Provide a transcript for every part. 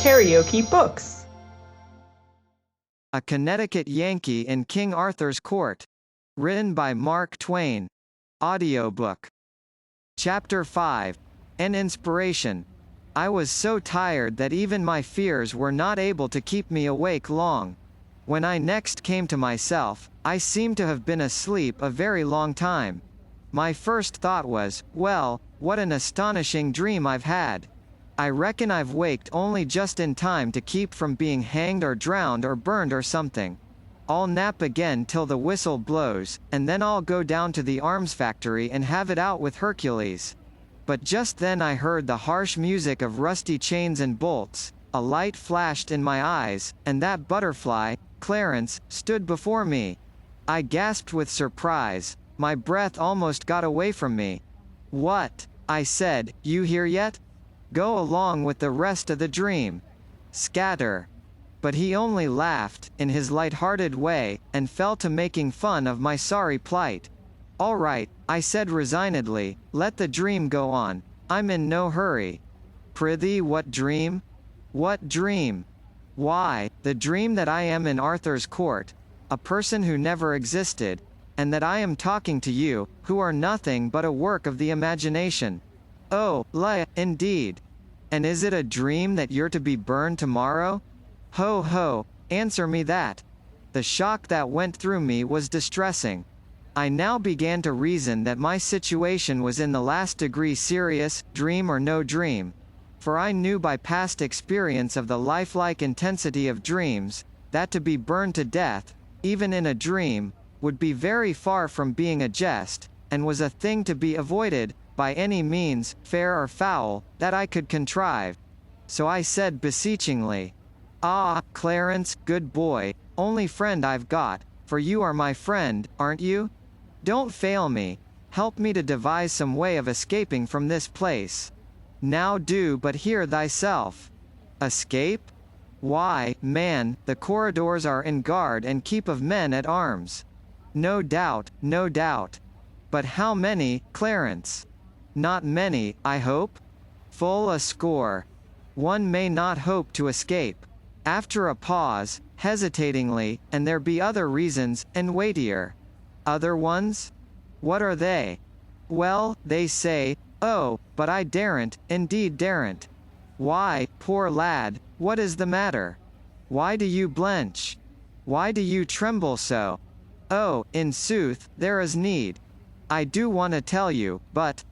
KaraokeBooks. A Connecticut Yankee in King Arthur's Court. Written by Mark Twain. Audiobook. Chapter 5. An Inspiration. I was so tired that even my fears were not able to keep me awake long. When I next came to myself, I seemed to have been asleep a very long time. My first thought was, well, what an astonishing dream I've had. I reckon I've waked only just in time to keep from being hanged or drowned or burned or something. I'll nap again till the whistle blows, and then I'll go down to the arms factory and have it out with Hercules. But just then I heard the harsh music of rusty chains and bolts, a light flashed in my eyes, and that butterfly, Clarence, stood before me. I gasped with surprise, my breath almost got away from me. "What?" I said, "you here yet? Go along with the rest of the dream. Scatter." But he only laughed, in his light-hearted way, and fell to making fun of my sorry plight. "All right," I said resignedly, "let the dream go on. I'm in no hurry." "Prithee, what dream?" "What dream?" "Why, the dream that I am in Arthur's court, a person who never existed, and that I am talking to you, who are nothing but a work of the imagination." "Oh, indeed. And is it a dream that you're to be burned tomorrow?" "Ho ho, answer me that." The shock that went through me was distressing. I now began to reason that my situation was in the last degree serious, dream or no dream. For I knew by past experience of the lifelike intensity of dreams, that to be burned to death, even in a dream, would be very far from being a jest, and was a thing to be avoided, by any means, fair or foul, that I could contrive. So I said beseechingly, "Ah, Clarence, good boy, only friend I've got, for you are my friend, aren't you? Don't fail me, help me to devise some way of escaping from this place. Now do but hear thyself." "Escape? Why, man, the corridors are in guard and keep of men at arms." "No doubt, no doubt. But how many, Clarence?" "Not many, I hope?" "Full a score. One may not hope to escape." After a pause, hesitatingly, "and there be other reasons, and weightier." "Other ones? What are they?" "Well, they say, oh, but I daren't, indeed daren't." "Why, poor lad, what is the matter? Why do you blench? Why do you tremble so?" "Oh, in sooth, there is need. I do want to tell you, but—"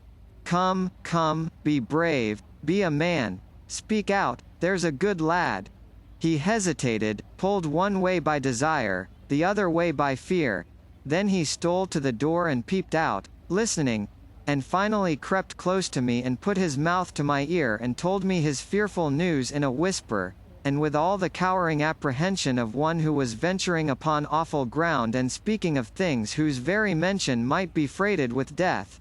"Come, come, be brave, be a man, speak out, there's a good lad." He hesitated, pulled one way by desire, the other way by fear. Then he stole to the door and peeped out, listening, and finally crept close to me and put his mouth to my ear and told me his fearful news in a whisper, and with all the cowering apprehension of one who was venturing upon awful ground and speaking of things whose very mention might be freighted with death.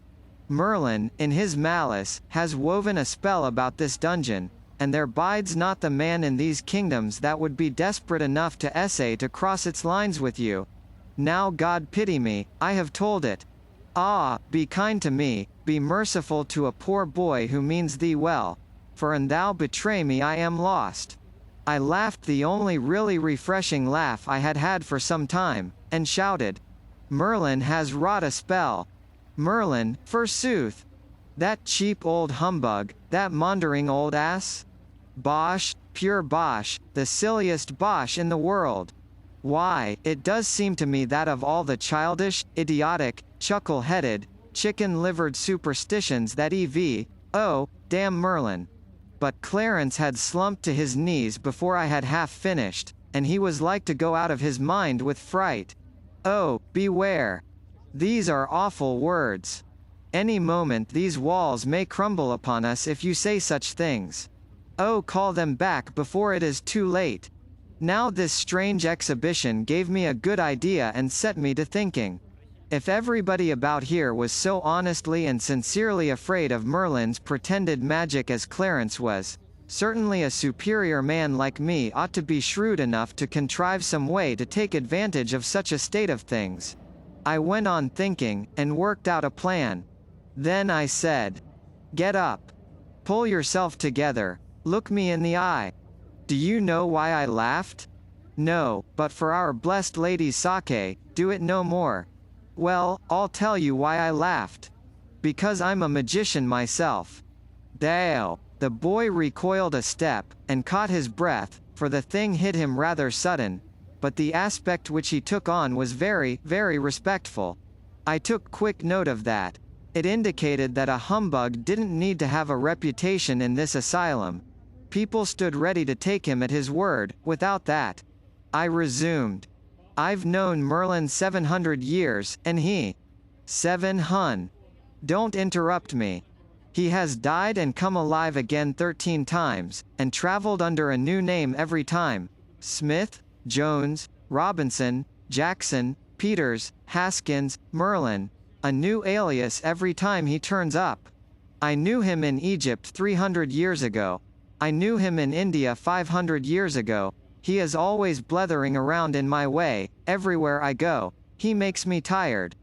"Merlin, in his malice, has woven a spell about this dungeon, and there bides not the man in these kingdoms that would be desperate enough to essay to cross its lines with you. Now God pity me, I have told it. Ah, be kind to me, be merciful to a poor boy who means thee well, for an thou betray me I am lost." I laughed the only really refreshing laugh I had had for some time, and shouted, "Merlin has wrought a spell." "Merlin, forsooth! That cheap old humbug, that maundering old ass? Bosh, pure bosh, the silliest bosh in the world. Why, it does seem to me that of all the childish, idiotic, chuckle-headed, chicken-livered superstitions that oh, damn Merlin." But Clarence had slumped to his knees before I had half finished, and he was like to go out of his mind with fright. "Oh, beware! These are awful words. Any moment these walls may crumble upon us if you say such things. Oh, call them back before it is too late." Now this strange exhibition gave me a good idea and set me to thinking. If everybody about here was so honestly and sincerely afraid of Merlin's pretended magic as Clarence was, certainly a superior man like me ought to be shrewd enough to contrive some way to take advantage of such a state of things. I went on thinking, and worked out a plan. Then I said, "Get up. Pull yourself together. Look me in the eye. Do you know why I laughed? No, but for our blessed lady's sake, do it no more. Well, I'll tell you why I laughed. Because I'm a magician myself. Dao. The boy recoiled a step, and caught his breath, for the thing hit him rather sudden, but the aspect which he took on was very, very respectful. I took quick note of that. It indicated that a humbug didn't need to have a reputation in this asylum. People stood ready to take him at his word, without that. I resumed. I've known Merlin 700 years, and he. 700. Don't interrupt me. He has died and come alive again 13 times, and traveled under a new name every time. Smith, Jones, Robinson, Jackson, Peters, Haskins, Merlin. A new alias every time he turns up. I knew him in Egypt 300 years ago. I knew him in India 500 years ago. He is always blethering around in my way, everywhere I go. He makes me tired.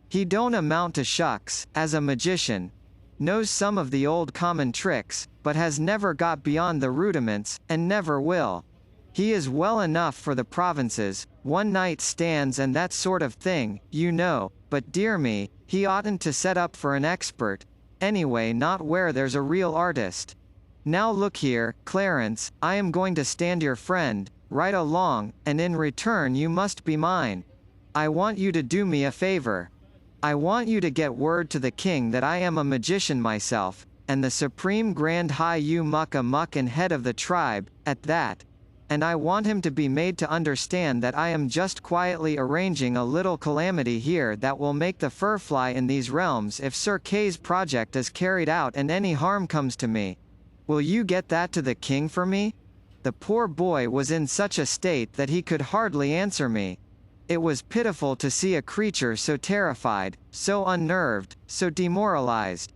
He don't amount to shucks, as a magician. Knows some of the old common tricks, but has never got beyond the rudiments, and never will. He is well enough for the provinces, one-night stands and that sort of thing, you know, but dear me, he oughtn't to set up for an expert. Anyway, not where there's a real artist. Now look here, Clarence, I am going to stand your friend, right along, and in return you must be mine. I want you to do me a favor. I want you to get word to the king that I am a magician myself, and the supreme grand high muck and head of the tribe, at that. And I want him to be made to understand that I am just quietly arranging a little calamity here that will make the fur fly in these realms if Sir Kay's project is carried out and any harm comes to me. Will you get that to the king for me? The poor boy was in such a state that he could hardly answer me. It was pitiful to see a creature so terrified, so unnerved, so demoralized.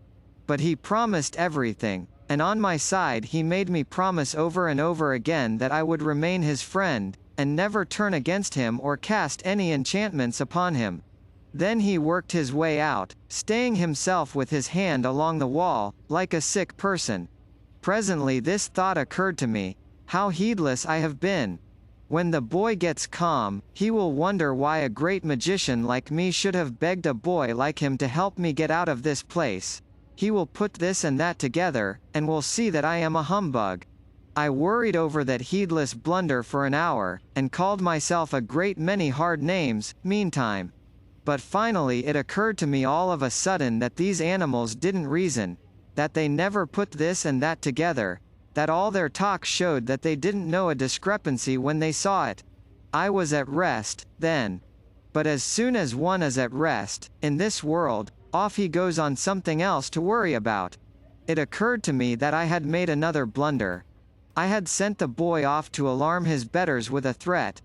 But he promised everything, and on my side he made me promise over and over again that I would remain his friend, and never turn against him or cast any enchantments upon him. Then he worked his way out, staying himself with his hand along the wall, like a sick person. Presently this thought occurred to me: how heedless I have been. When the boy gets calm, he will wonder why a great magician like me should have begged a boy like him to help me get out of this place. He will put this and that together, and will see that I am a humbug. I worried over that heedless blunder for an hour, and called myself a great many hard names, meantime. But finally it occurred to me all of a sudden that these animals didn't reason, that they never put this and that together, that all their talk showed that they didn't know a discrepancy when they saw it. I was at rest, then. But as soon as one is at rest, in this world, off he goes on something else to worry about. It occurred to me that I had made another blunder. I had sent the boy off to alarm his betters with a threat.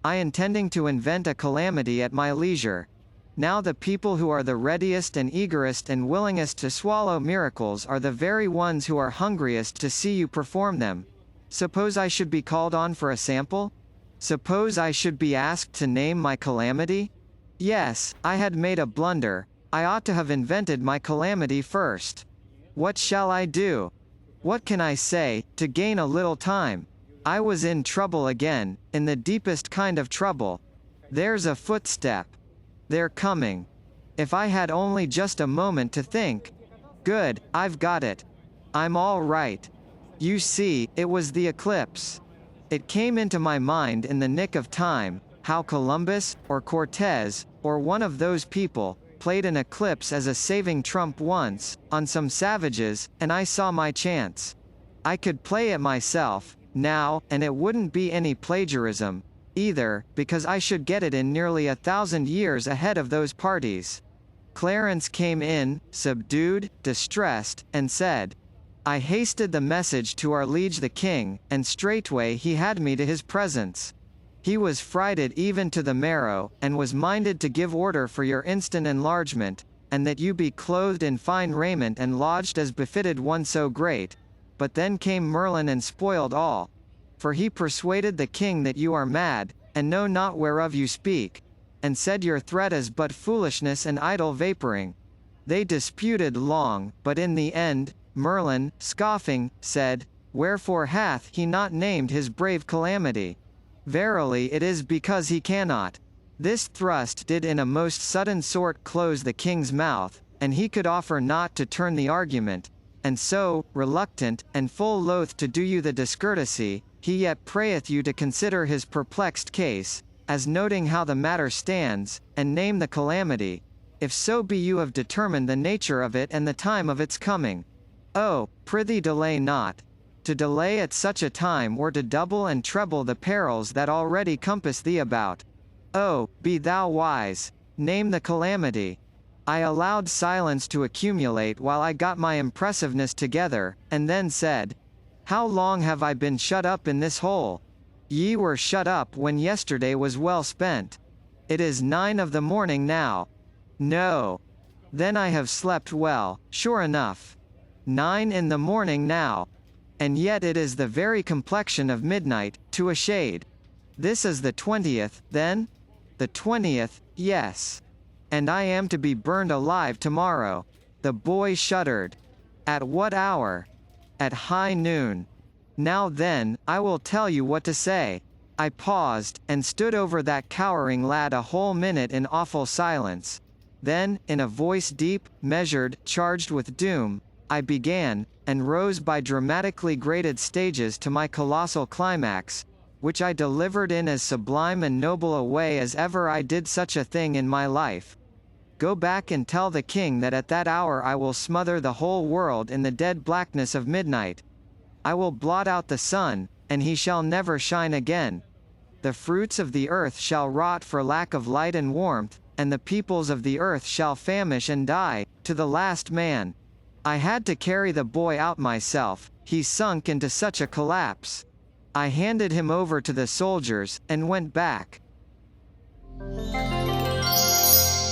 I intending to invent a calamity at my leisure. Now the people who are the readiest and eagerest and willingest to swallow miracles are the very ones who are hungriest to see you perform them. Suppose I should be called on for a sample? Suppose I should be asked to name my calamity? Yes, I had made a blunder. I ought to have invented my calamity first. What shall I do? What can I say, to gain a little time? I was in trouble again, in the deepest kind of trouble. There's a footstep. They're coming. If I had only just a moment to think. Good, I've got it. I'm all right. You see, it was the eclipse. It came into my mind in the nick of time, how Columbus, or Cortez, or one of those people, played an eclipse as a saving trump once, on some savages, and I saw my chance. I could play it myself, now, and it wouldn't be any plagiarism, either, because I should get it in nearly 1,000 years ahead of those parties. Clarence came in, subdued, distressed, and said, I hasted the message to our liege the king, and straightway he had me to his presence. He was frighted even to the marrow, and was minded to give order for your instant enlargement, and that you be clothed in fine raiment and lodged as befitted one so great. But then came Merlin and spoiled all. For he persuaded the king that you are mad, and know not whereof you speak, and said your threat is but foolishness and idle vaporing. They disputed long, but in the end, Merlin, scoffing, said, Wherefore hath he not named his brave calamity? Verily it is because he cannot. This thrust did in a most sudden sort close the king's mouth, and he could offer not to turn the argument, and so, reluctant, and full loath to do you the discourtesy, he yet prayeth you to consider his perplexed case, as noting how the matter stands, and name the calamity, if so be you have determined the nature of it and the time of its coming. Oh, prithee delay not. To delay at such a time were to double and treble the perils that already compass thee about. Oh, be thou wise. Name the calamity. I allowed silence to accumulate while I got my impressiveness together, and then said, How long have I been shut up in this hole? Ye were shut up when yesterday was well spent. It is 9 of the morning now. No. Then I have slept well, sure enough. 9 in the morning now. And yet it is the very complexion of midnight, to a shade. This is the 20th, then? The 20th, yes. And I am to be burned alive tomorrow. The boy shuddered. At what hour? At high noon. Now then, I will tell you what to say. I paused, and stood over that cowering lad a whole minute in awful silence. Then, in a voice deep, measured, charged with doom, I began, and rose by dramatically graded stages to my colossal climax, which I delivered in as sublime and noble a way as ever I did such a thing in my life. Go back and tell the king that at that hour I will smother the whole world in the dead blackness of midnight. I will blot out the sun, and he shall never shine again. The fruits of the earth shall rot for lack of light and warmth, and the peoples of the earth shall famish and die, to the last man. I had to carry the boy out myself, he sunk into such a collapse. I handed him over to the soldiers, and went back.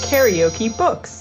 KaraokeBooks.